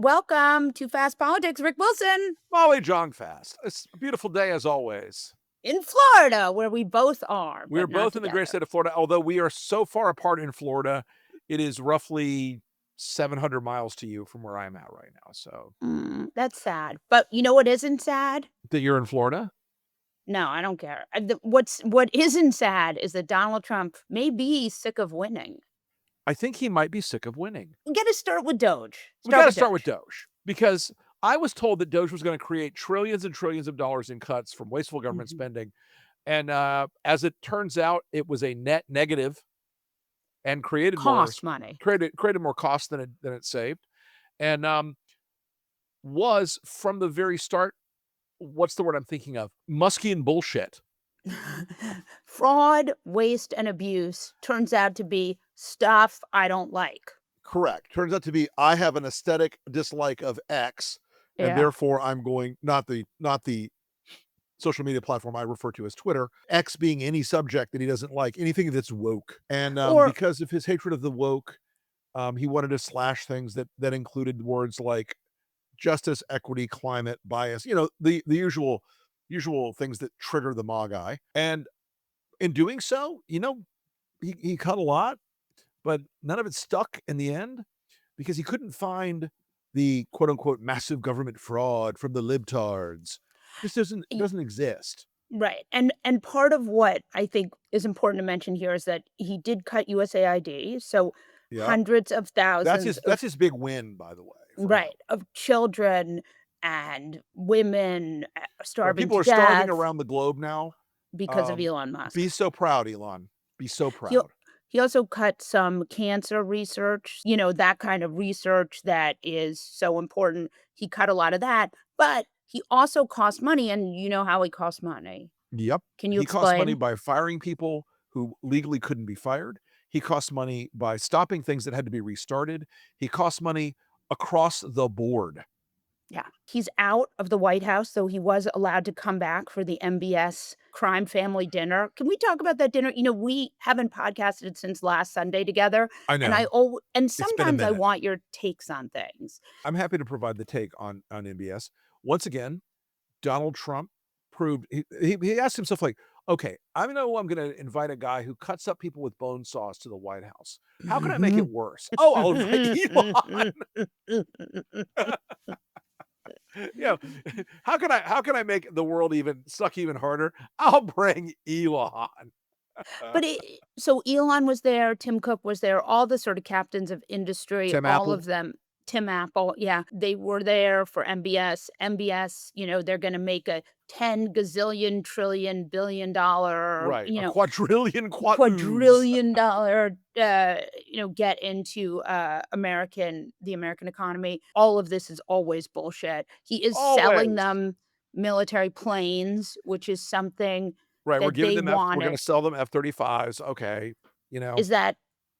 Welcome to Fast Politics, Rick Wilson, Molly Jong-Fast. It's a beautiful day as always. in Florida, where we both are, We are but not both in the great together. state of Florida, although we are so far apart in Florida, it is roughly 700 miles to you from where I'm at right now. So That's sad. But you know what isn't sad? that you're in Florida? No, I don't care. What isn't sad is that Donald Trump may be sick of winning. I think he might be sick of winning. We got to start with DOGE. We got to start with DOGE because I was told that DOGE was going to create trillions and trillions of dollars in cuts from wasteful government Mhm. spending. And as it turns out, it was a net negative and Cost money. created more cost than it saved. And was from the very start, what's the word I'm thinking of? Muskian bullshit. Fraud, waste, and abuse turns out to be stuff I don't like. Correct. Turns out to be I have an aesthetic dislike of X, and Yeah. therefore I'm going not the social media platform I refer to as Twitter, X being any subject that he doesn't like, anything that's woke. And Or because of his hatred of the woke, he wanted to slash things that included words like justice, equity, climate, bias, the usual things that trigger the MAGA. And in doing so, he cut a lot, but none of it stuck in the end because he couldn't find the quote unquote massive government fraud from the libtards. This doesn't exist. Right. And part of what I think is important to mention here is that he did cut USAID, so Yeah. hundreds of thousands That's his big win, by the way. right, of children and women Where starving people to are starving death around the globe now. because of Elon Musk. Be so proud, Elon. Be so He proud. he also cut some cancer research, that kind of research that is so important. He cut a lot of that, but he also cost money, and you know how he costs money. Yep. Can you He cost money explain? by firing people who legally couldn't be fired. He cost money by stopping things that had to be restarted. He cost money across the board. Yeah. He's out of the White House, so he was allowed to come back for the MBS crime family dinner. Can we talk about that dinner? We haven't podcasted since last Sunday together, I and know. It's been a sometimes I minute. want your takes on things. I'm happy to provide the take on MBS. Once again, Donald Trump proved he asked himself like, okay, I know I'm going to invite a guy who cuts up people with bone saws to the White House. How can I make it worse? Oh, I'll invite Elon. How can I make the world even suck even harder? I'll bring Elon. But so Elon was there, Tim Cook was there, all the sort of captains of industry, Tim all Apple. of them. Tim Apple, yeah, they were there for MBS. MBS, they're going to make a 10 gazillion trillion billion dollar, Right. A quadrillion quadroons. quadrillion dollar, get into the American economy. All of this is always bullshit. He is selling Always. them military planes, which is something Right. We're that giving they them we're going wanted. to sell them F-35s. Okay. Is that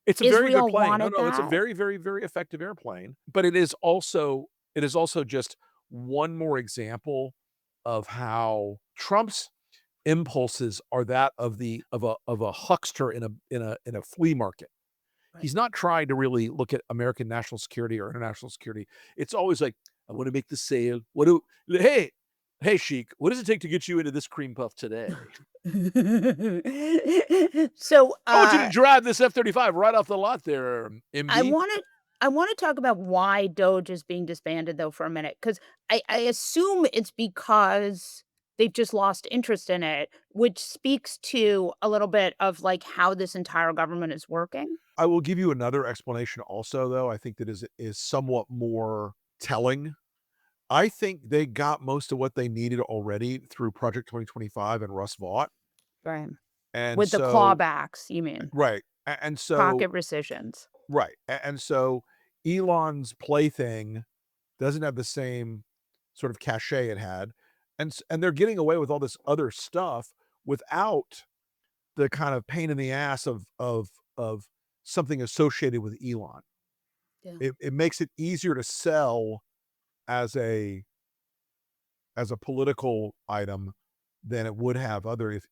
It's a very good Israel plane. No, wanted no, it's a that? very, very, very effective airplane, but it is also just one more example of how Trump's impulses are that of a huckster in a flea market. Right. He's not trying to really look at American national security or international security. It's always like, I want to make the sale. Hey, Sheik, what does it take to get you into this cream puff today? So, I want you to drive this F-35 right off the lot there, I MD. wanna I wanna talk about why DOGE is being disbanded, though, for a minute, because I assume it's because they've just lost interest in it, which speaks to a little bit of, like, how this entire government is working. I will give you another explanation also, though, I think that is somewhat more telling. I think they got most of what they needed already through Project 2025 and Russ Vought, Right. and With the so clawbacks, you mean, right, and so pocket rescissions. right, and so Elon's plaything doesn't have the same sort of cachet it had, and they're getting away with all this other stuff without the kind of pain in the ass of something associated with Elon. Yeah. It makes it easier to sell as a political item than it would have if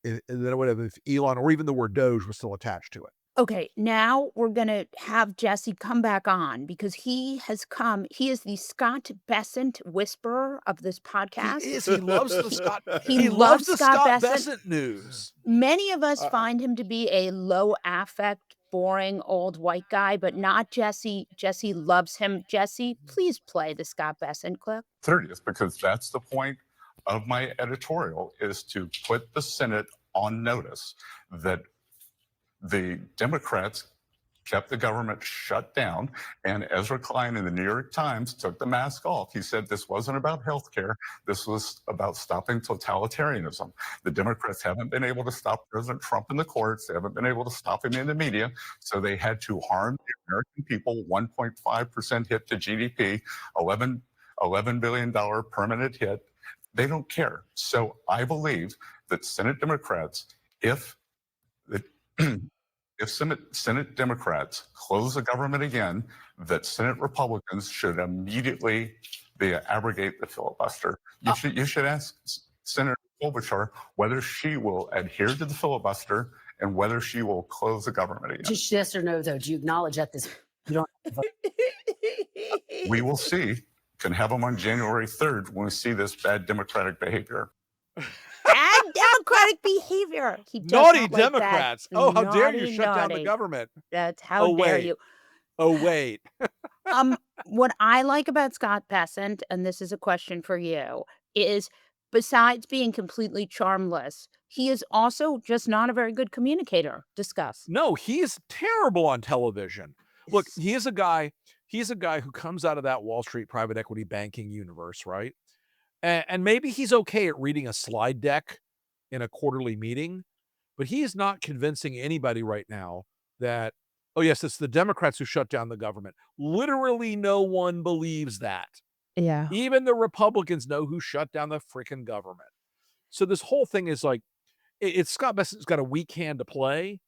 Elon or even the word Doge was still attached to it. Okay, now we're gonna have Jesse come back on because he is the Scott Bessent whisperer of this He podcast. is. He loves the Scott. He He loves loves the Scott Scott Bessent. Bessent news. Many of us Uh, find him to be a low affect, boring old white guy, but not Jesse. Jesse loves him. Jesse, please play the Scott Bessent clip. 30th, because that's the point of my editorial, is to put the Senate on notice that the Democrats kept the government shut down. And Ezra Klein in the New York Times took the mask off. He said this wasn't about health care. This was about stopping totalitarianism. The Democrats haven't been able to stop President Trump in the courts. They haven't been able to stop him in the media. So they had to harm the American people. 1.5% hit to GDP, 11 billion dollar permanent hit. They don't care. So I believe that Senate Democrats, if the if Senate Democrats close the government again, that Senate Republicans should immediately abrogate the filibuster. You should ask Senator Klobuchar whether she will adhere to the filibuster and whether she will close the government again. Just yes or no, though. Do you acknowledge that this you don't have to vote? We will see. Can have them on January 3rd when we see this bad Democratic behavior. Bad Democratic behavior. He does Naughty not like that. Democrats. Oh, how dare you Naughty, shut down the naughty. government. That's how Oh, dare wait. you. Oh, wait. What I like about Scott Bessent, and this is a question for you, is besides being completely charmless, he is also just not a very good communicator. Discuss. No, he's terrible on television. Look, he's a guy who comes out of that Wall Street private equity banking universe, right? And maybe he's okay at reading a slide deck in a quarterly meeting, but he is not convincing anybody right now that, oh, yes, it's the Democrats who shut down the government. Literally no one believes that. Yeah. Even the Republicans know who shut down the freaking government. So this whole thing is like, it's Scott Bessent's got a weak hand to play,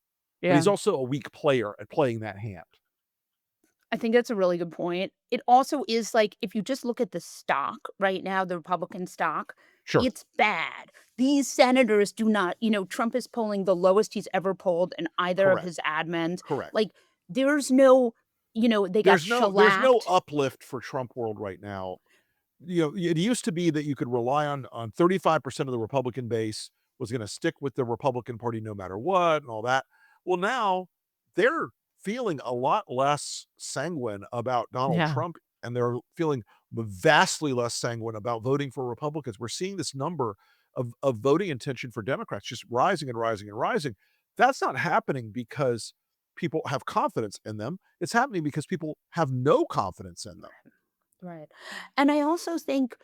but he's also a weak player at playing that hand. I think that's a really good point. It also is like, if you just look at the stock right now, the Republican stock, Sure. it's bad. These senators do not, Trump is polling the lowest he's ever polled in either of Correct. his admins. Correct. Like, there's no, they got There's no shellacked. uplift for Trump world right now. It used to be that you could rely on 35% of the Republican base was going to stick with the Republican Party no matter what and all that. Well, now they're feeling a lot less sanguine about Donald Yeah. Trump, and they're feeling vastly less sanguine about voting for Republicans. We're seeing this number of voting intention for Democrats just rising and rising and rising. That's not happening because people have confidence in them. It's happening because people have no confidence in them. Right. And I also think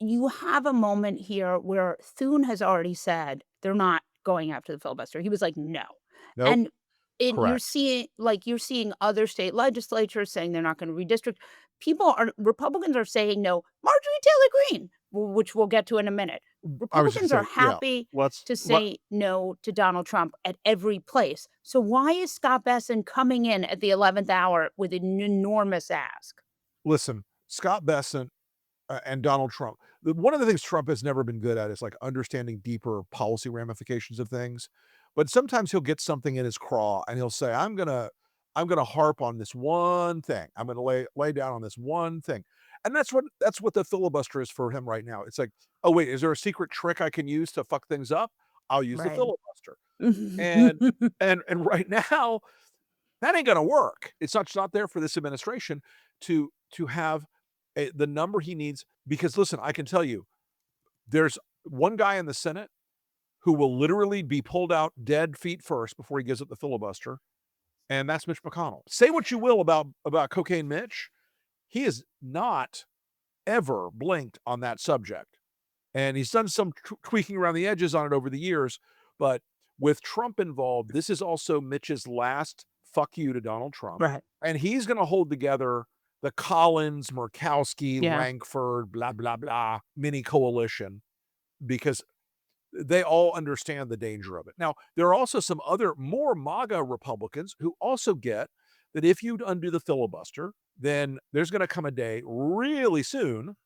you have a moment here where Thune has already said they're not going after the filibuster. He was like, no. Nope. And you're Correct. seeing other state legislatures saying they're not going to redistrict. Republicans are saying no. Marjorie Taylor Greene, which we'll get to in a minute. I was Republicans gonna are say, yeah, happy let's to let say no to Donald Trump at every place. So why is Scott Bessent coming in at the 11th hour with an enormous ask? listen, Scott Bessent and Donald Trump. One of the things Trump has never been good at is like understanding deeper policy ramifications of things. But sometimes he'll get something in his craw and he'll say, I'm gonna harp on this one thing. I'm gonna lay down on this one thing. And that's what the filibuster is for him right now. It's like, oh wait, is there a secret trick I can use to fuck things up? I'll use the Right. filibuster. And and right now, that ain't gonna work. It's not there for this administration to have the number he needs. Because listen, I can tell you, there's one guy in the Senate who will literally be pulled out dead feet first before he gives up the filibuster, and that's Mitch McConnell. Say what you will about Cocaine Mitch, he has not ever blinked on that subject, and he's done some tweaking around the edges on it over the years. But with Trump involved, this is also Mitch's last fuck you to Donald Trump. Right. And he's going to hold together the Collins, Murkowski, Yeah. Lankford, blah, blah, blah, mini coalition because they all understand the danger of it. Now, there are also some other more MAGA Republicans who also get that if you undo the filibuster, then there's going to come a day really soon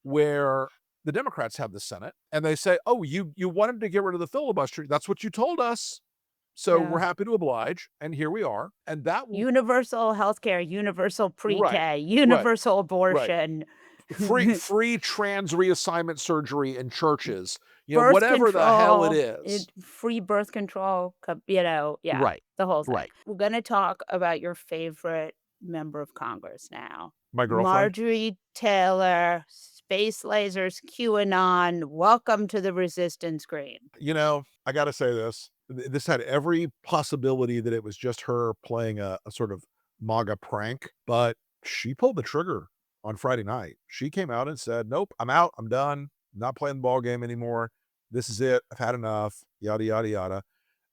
where the Democrats have the Senate and they say, oh, you wanted to get rid of the filibuster. That's what you told us. So we're Yeah. happy to oblige, and here we are, and that will Universal healthcare, universal right, pre-K, right, universal right. abortion, Free trans reassignment surgery in churches, birth whatever the hell it control, is. free birth control, yeah, Right, the whole thing. right. We're gonna talk about your favorite member of Congress now. My girlfriend? Marjorie Taylor, space lasers, QAnon, welcome to the resistance green. I gotta say this. This had every possibility that it was just her playing a sort of MAGA prank, but she pulled the trigger on Friday night. She came out and said, "Nope, I'm out. I'm done. Not playing the ball game anymore. This is it. I've had enough." Yada yada yada.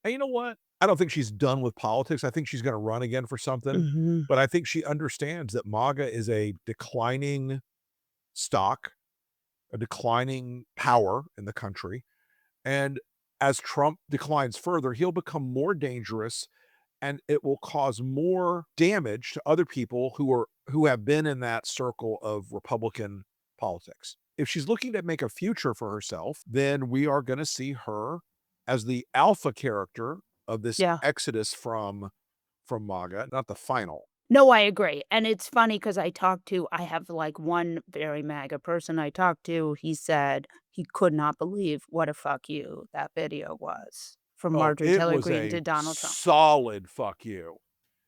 And you know what? I don't think she's done with politics. I think she's going to run again for something, Mhm. but I think she understands that MAGA is a declining stock, a declining power in the country, and as Trump declines further, he'll become more dangerous and it will cause more damage to other people who have been in that circle of Republican politics. If she's looking to make a future for herself, then we are going to see her as the alpha character of this Yeah. exodus from MAGA, not the final. No, I agree, and it's funny because I have, like, one very MAGA person I talked to, he said he could not believe what a "fuck you" that video was from Oh, Marjorie it Taylor was Greene a to Donald Trump. solid fuck you.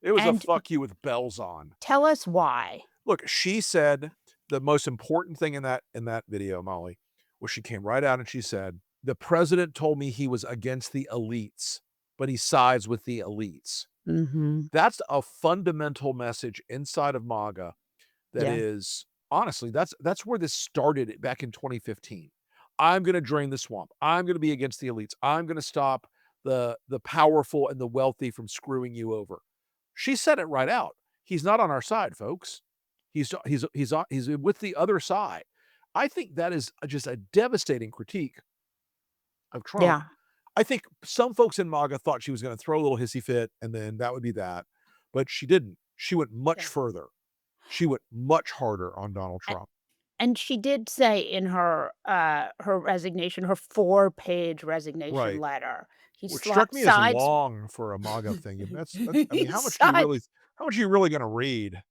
It was a And fuck you with bells on. tell us why. Look, she said the most important thing in that video, Molly, was she came right out and she said, "The president told me he was against the elites, but he sides with the elites." Mhm. That's a fundamental message inside of MAGA that Yeah. is honestly, that's where this started back in 2015. I'm gonna drain the swamp. I'm gonna be against the elites. I'm gonna stop the powerful and the wealthy from screwing you over. She said it right out. He's not on our side, folks. He's with the other side. I think that is just a devastating critique of Trump. Yeah. I think some folks in MAGA thought she was gonna throw a little hissy fit, and then that would be that, but she didn't. She went much Yeah. further. She went much harder on Donald A Trump. and she did say in her resignation, her four-page resignation Right. letter, he Which struck me as sides long for a MAGA thing. That's I mean, he how much do you sides really how much are you really gonna read?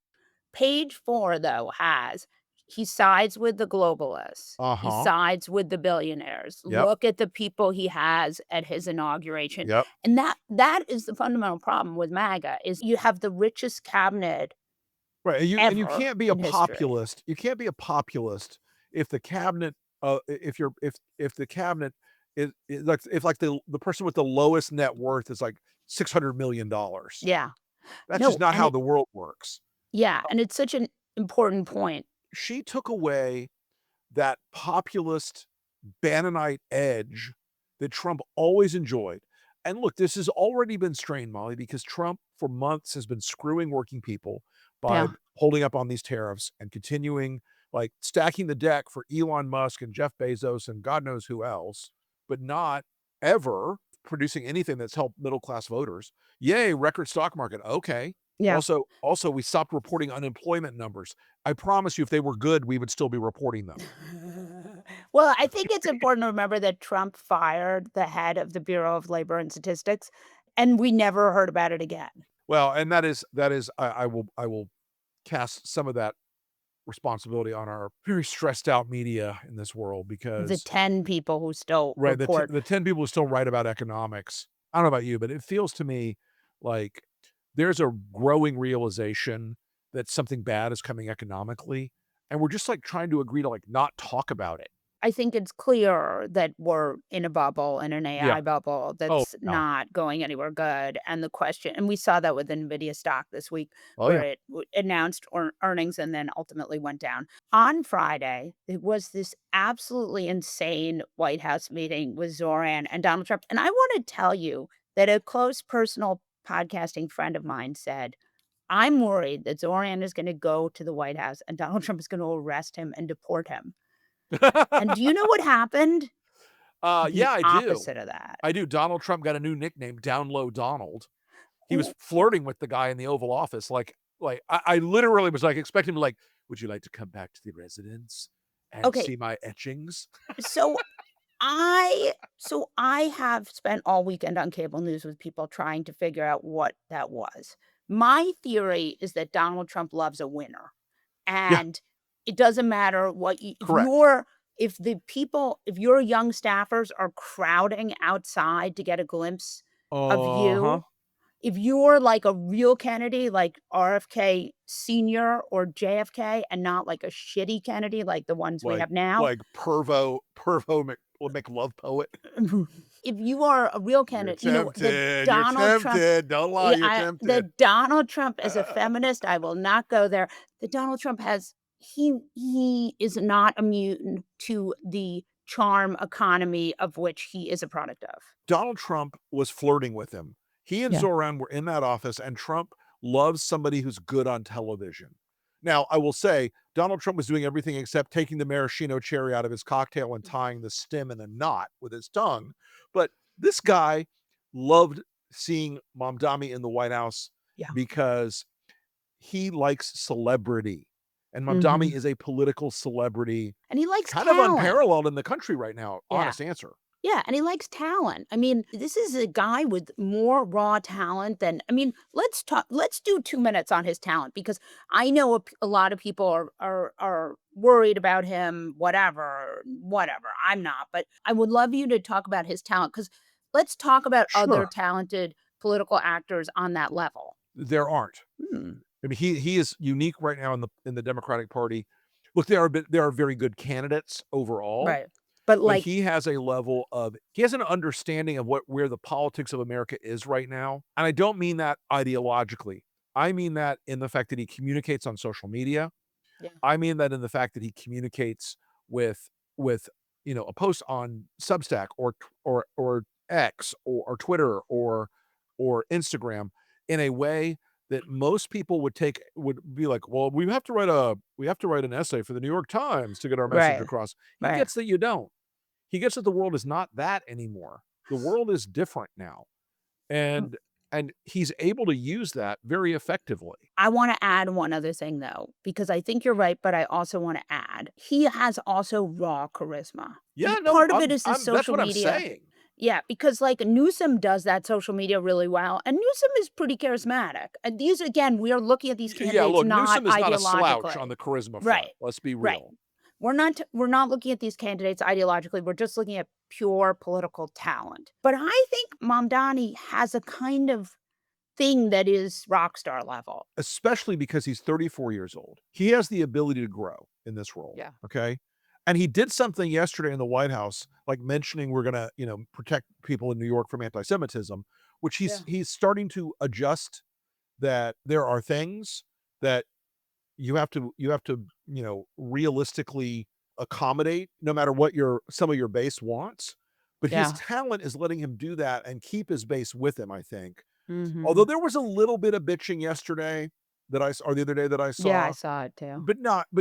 Page 4, though, has he sides with the globalists. He Uh-huh. sides with the billionaires. Yep. Look at the people he has at his inauguration. Yep. And that is the fundamental problem with MAGA is you have the richest cabinet Right, and you ever can't be a in history. populist. You can't be a populist if the cabinet, if you're if the cabinet is like if like the person with the lowest net worth is like $600 million. Yeah. That's just No, not and how it the world works. yeah, and it's such an important point. She took away that populist Bannonite edge that Trump always enjoyed. And look, this has already been strained, Molly, because Trump for months has been screwing working people by Yeah. holding up on these tariffs and continuing like stacking the deck for Elon Musk and Jeff Bezos and God knows who else, but not ever producing anything that's helped middle class voters. Yay, record stock market. Okay. Yeah. Also, we stopped reporting unemployment numbers. I promise you, if they were good, we would still be reporting them. Well, I think it's important to remember that Trump fired the head of the Bureau of Labor and Statistics, and we never heard about it again. Well, and that is I will cast some of that responsibility on our very stressed out media in this world The because 10 people who still right, report. the 10 people who still write about economics. I don't know about you, but it feels to me like there's a growing realization that something bad is coming economically, and we're just like trying to agree to like not talk about it. I think it's clear that we're in a bubble, in an Yeah. AI bubble Oh, that's yeah. not going anywhere good, and the question and we saw that with NVIDIA stock this week, Oh, where yeah. it announced earnings and then ultimately went down. On Friday, it was this absolutely insane White House meeting with Zoran and Donald Trump, and I wanna tell you that a close personal podcasting friend of mine said, "I'm worried that Zoran is gonna go to the White House and Donald Trump is gonna arrest him and deport him." And do you know what happened? The Yeah, I do. opposite of that. I do. Donald Trump got a new nickname, Down Low Donald. He was Ooh, flirting with the guy in the Oval Office. I literally was like expecting him to like, would you like to come back to the residence and okay, see my etchings? so I have spent all weekend on cable news with people trying to figure out what that was. My theory is that Donald Trump loves a winner, Yeah, and it doesn't matter what you correct. if your young staffers are crowding outside to get a glimpse of Uh-huh. you, if you're like a real Kennedy, like RFK Senior or JFK, and not like a shitty Kennedy like the ones we Like have now. like Pervo McLove poet. If you are a real You're candidate, the tempted, you're Donald Trump tempted. Don't lie, yeah, you're tempted. the Donald Trump as a feminist, I will not go there. The Donald Trump has he is not immune to the charm economy of which he is a product of. Donald Trump was flirting with him. He and Yeah. Zoran were in that office, and Trump loves somebody who's good on television. Now, I will say, Donald Trump was doing everything except taking the maraschino cherry out of his cocktail and tying the stem in a knot with his tongue. But this guy loved seeing Mamdani in the White House Yeah. because he likes celebrity. And Mamdani Mhm. is a political celebrity, And he likes kind of talent. unparalleled in the country right now. Yeah. Honest answer. Yeah, and he likes talent. I mean, this is a guy with more raw talent than let's do 2 minutes on his talent because I know a lot of people are worried about him, whatever. I'm not, but I would love you to talk about his talent because let's talk about other Sure. talented political actors on that level. There aren't. Hmm. I mean, he is unique right now in the Democratic Party. Look, there are very good candidates overall, Right. But but like he has an understanding of where the politics of America is right now, and I don't mean that ideologically. I mean that in the fact that he communicates on social media. yeah, I mean that in the fact that he communicates with with, a post on Substack or X or Twitter or Instagram in a way that most people would be like, "Well, we have to write an essay for the New York Times to get our message right. across." He Right. gets that you don't. He gets that the world is not that anymore. The world is different now, and he's able to use that very effectively. I wanna add one other thing though, because I think you're right, but I also wanna add, he has also raw charisma. Yeah, no, Part of it is the that's social what I'm media. saying. Yeah, because, like, Newsom does that social media really well, and Newsom is pretty charismatic. And these again, we are looking at these Yeah, candidates look, not Newsom is not a slouch on ideologically. the charisma front. Right, Let's be right. real. We're not looking at these candidates ideologically, we're just looking at pure political talent. But I think Mamdani has a kind of thing that is rock star level. Especially because he's 34 years old. He has the ability to grow in this role, Yeah. okay? And he did something yesterday in the White House, like mentioning we're gonna, protect people in New York from anti-Semitism, which Yeah. he's starting to adjust that there are things that realistically accommodate no matter what some of your base wants. But his Yeah. talent is letting him do that and keep his base with him, I think. Although Mhm. there was a little bit of bitching yesterday or the other day that I Yeah, I saw, saw it too. but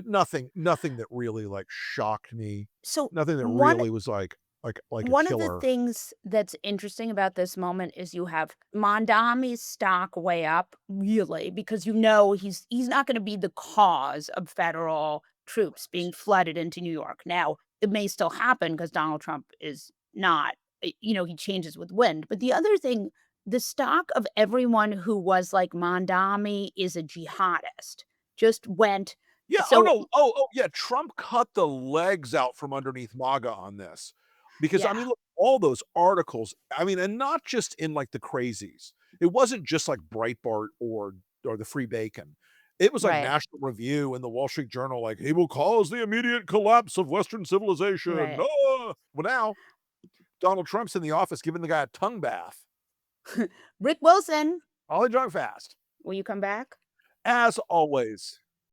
nothing that really, like, shocked me. So, Nothing that one really was like a one of the killer. things that's interesting about this moment is you have Mondami's stock way up, really, because he's not gonna be the cause of federal troops being flooded into New York. Now, it may still happen because Donald Trump is not, he changes with wind. But the other thing, the stock of everyone who was like, Mondami is a jihadist just went Yeah, oh, so no. Yeah, Trump cut the legs out from underneath MAGA on this. Because, I yeah, mean, look, all those articles, I mean, and not just in, like, the crazies. It wasn't just like Breitbart or the Free Bacon. It was like right, National Review and the Wall Street Journal, like, "He will cause the immediate collapse of Western civilization. right. Ah!" Well, now Donald Trump's in the office giving the guy a tongue bath. Rick Wilson, Ollie Jong-Fast. will you come back? As always.